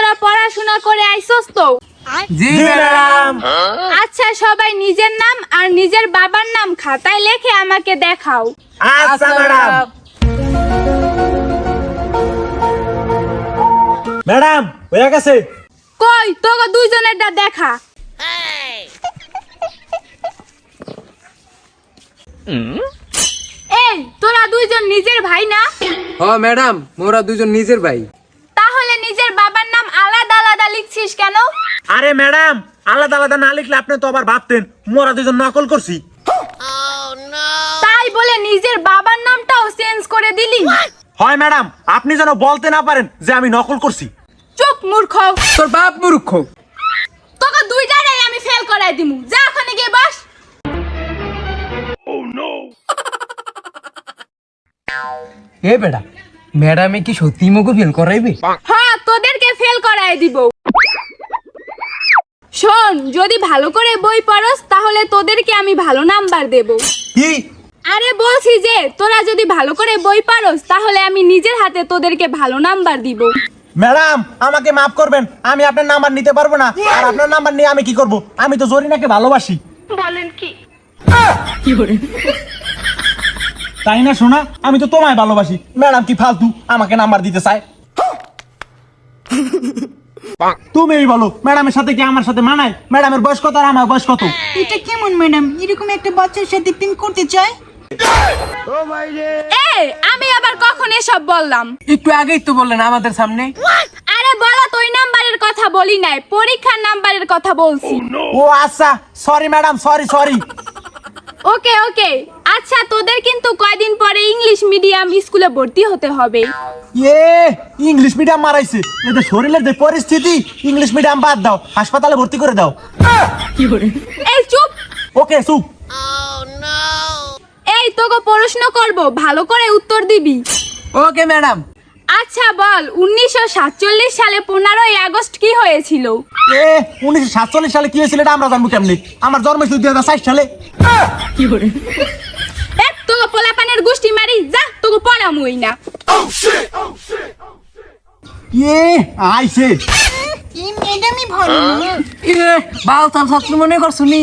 তোরা পড়াশোনা করে আইছস তো? জি ম্যাডাম। আচ্ছা, সবাই নিজের নাম আর নিজের বাবার নাম খাতায় লিখে আমাকে দেখাও। আচ্ছা ম্যাডাম। ম্যাডাম হয়ে গেছে। কই তোকে দুইজনেরটা দেখা। এই তোরা দুইজন নিজের ভাই না? হ্যাঁ ম্যাডাম, মোরা দুজন নিজের ভাই। তাহলে নিজের বাবার নাম আলাদা আলাদা লিখছিস কেন? আরে ম্যাডাম, আলাদা আলাদা না লিখলে আপনি তো আবার ভাবতেন মোরা দুজন নকল করছি। তাই বলে নিজের বাবার নামটাও চেঞ্জ করে দিলি? হয় ম্যাডাম, আপনি যেন বলতে না পারেন যে আমি নকল করছি। চুপ মূর্খ। তোর বাপ মূর্খ। তোকে দুইটারই আমি ফেল করাই দিমু। যা ওখানে গিয়ে বস। এ বেটা, ম্যাডামে কি সত্যি মুখে ফেল করাইবে? হ্যাঁ, তোদেরকে ফেল করাই দিব। শোন, যদি ভালো করে বই পড়স তাহলে তোদেরকে আমি ভালো নাম্বার দেব। কি? আরে বলছি যে তোরা যদি ভালো করে বই পারস তাহলে আমি নিজের হাতে তোদেরকে ভালো নাম্বার দিব। ম্যাডাম আমাকে মাফ করবেন, আমি আপনার নাম্বার নিতে পারবো না। আর আপনার নাম্বার নিয়ে আমি কি করব? আমি তো জরিনাকে ভালোবাসি। বলেন কি? তাই না শোনা? আমি তো তোমায় ভালোবাসি। ম্যাডাম কি ফালতু আমাকে নাম্বার দিতে চায়? তুমিই বলো, ম্যাডামের সাথে কি আমার সাথে মানায়? ম্যাডামের বয়স কত আর আমার বয়স কত? এটা কেমন ম্যাডাম, এরকম একটা বাচ্চার সাথে প্রেম করতে চায়? এই আমি আবার কখন এসব বললাম? একটু আগেই তো বললেন আমাদের সামনে। আরে বলো, তো ওই নাম্বারের কথা বলি নাই, পরীক্ষার নাম্বারের কথা বলছি। ও আচ্ছা, সরি ম্যাডাম, সরি। ওকে ওকে। আচ্ছা, তোদের কিন্তু কয়দিন পরে ইংলিশ মিডিয়াম স্কুলে ভর্তি হতে হবে। ইংলিশ মিডিয়াম মারাইছে। এদের শরীরের যে পরিস্থিতি, ইংলিশ মিডিয়াম বাদ দাও, হাসপাতালে ভর্তি করে দাও। এই চুপ। ওকে চুপ। এই তোকে প্রশ্ন করব, ভালো করে উত্তর দিবি। Okay madam. আচ্ছা বল, 1947 সালে 15ই আগস্ট কি হয়েছিল? 1947 সালে কি হয়েছিল এটা আমরা জানবো কেমনে? আমার জন্ম হয়েছিল 2004 সালে। এক তোকে পোলাপানের গোষ্ঠী মারি, যা তোকে পড়ামুই না। আইছে। এই ম্যাডামই ভালো না। বাল তাল ছাত্র মনে করছো নি?